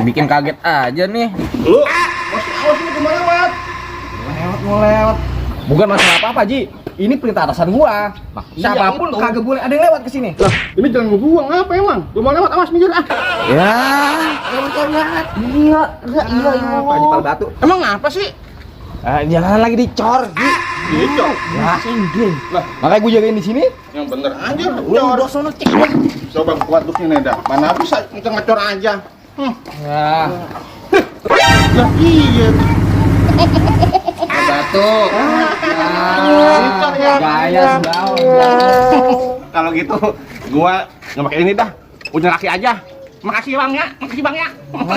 Bikin kaget aja nih. Lu, awas lu kemana lewat? Mau lewat. Bukan masalah apa-apa, Ji. Ini perintah atasan gua. Siapapun iya, kagak boleh ada yang lewat ke sini. Lah, ini jalan gua ngapa emang? Lu mau lewat, awas minggir ah. Ya, lewat. Iya, Pak Haji Pal Batu. Emang ngapa sih? Jalanan lagi dicor, Ji. Gitu. Ya, singgih. Lah, Makanya gua jagain di sini. yang bener aja. Udah sono cek gua. Coba kuat tuh nih, Neda. Mana bisa ngecor aja. Ya, Lah iya. Batu. Ngecor ya. Gaya sembao. Kalau gitu, gua nggak pakai ini dah. Punya kaki aja. Makasih Bang ya.